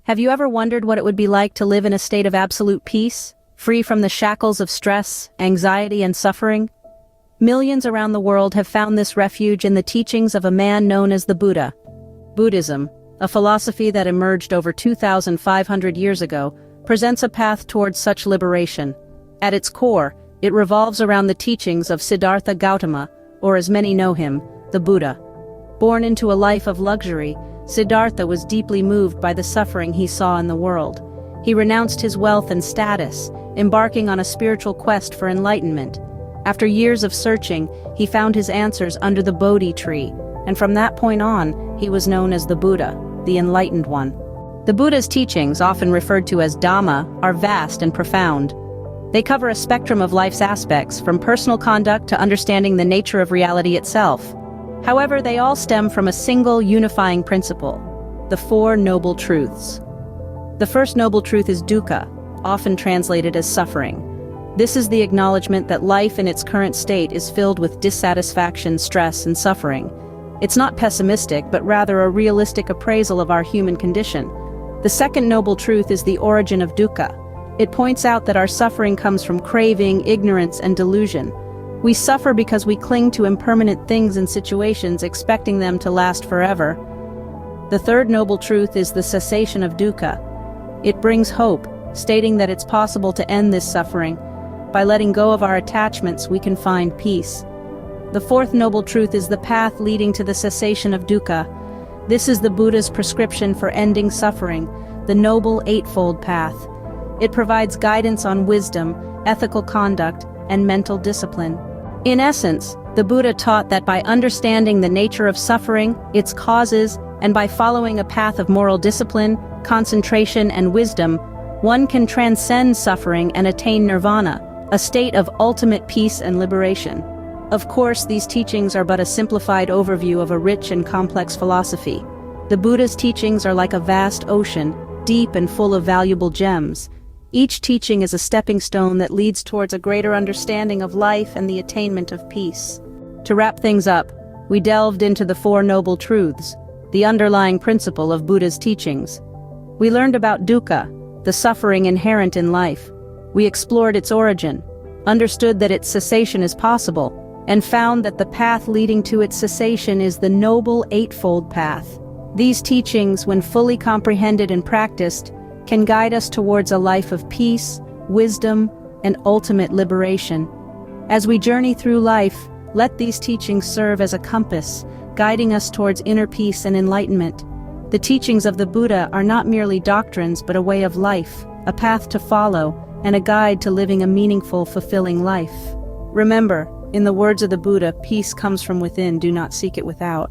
Have you ever wondered what it would be like to live in a state of absolute peace, free from the shackles of stress, anxiety, and suffering? Millions around the world have found this refuge in the teachings of a man known as the Buddha. Buddhism, a philosophy that emerged over 2,500 years ago, presents a path towards such liberation. At its core, it revolves around the teachings of Siddhartha Gautama, or as many know him, the Buddha. Born into a life of luxury, Siddhartha was deeply moved by the suffering he saw in the world. He renounced his wealth and status, embarking on a spiritual quest for enlightenment. After years of searching, he found his answers under the Bodhi tree, and from that point on, he was known as the Buddha, the Enlightened One. The Buddha's teachings, often referred to as Dhamma, are vast and profound. They cover a spectrum of life's aspects, from personal conduct to understanding the nature of reality itself. However, they all stem from a single unifying principle: the Four Noble Truths. The first noble truth is dukkha, often translated as suffering. This is the acknowledgement that life in its current state is filled with dissatisfaction, stress, and suffering. It's not pessimistic, but rather a realistic appraisal of our human condition. The second noble truth is the origin of dukkha. It points out that our suffering comes from craving, ignorance, and delusion. We suffer because we cling to impermanent things and situations, expecting them to last forever. The third noble truth is the cessation of dukkha. It brings hope, stating that it's possible to end this suffering. By letting go of our attachments, we can find peace. The fourth noble truth is the path leading to the cessation of dukkha. This is the Buddha's prescription for ending suffering, the Noble Eightfold Path. It provides guidance on wisdom, ethical conduct, and mental discipline. In essence, the Buddha taught that by understanding the nature of suffering, its causes, and by following a path of moral discipline, concentration, and wisdom, one can transcend suffering and attain nirvana, a state of ultimate peace and liberation. Of course, these teachings are but a simplified overview of a rich and complex philosophy. The Buddha's teachings are like a vast ocean, deep and full of valuable gems. Each teaching is a stepping stone that leads towards a greater understanding of life and the attainment of peace. To wrap things up, we delved into the Four Noble Truths, the underlying principle of Buddha's teachings. We learned about dukkha, the suffering inherent in life. We explored its origin, understood that its cessation is possible, and found that the path leading to its cessation is the Noble Eightfold Path. These teachings, when fully comprehended and practiced, can guide us towards a life of peace, wisdom, and ultimate liberation. As we journey through life, let these teachings serve as a compass, guiding us towards inner peace and enlightenment. The teachings of the Buddha are not merely doctrines but a way of life, a path to follow, and a guide to living a meaningful, fulfilling life. Remember, in the words of the Buddha, peace comes from within, do not seek it without.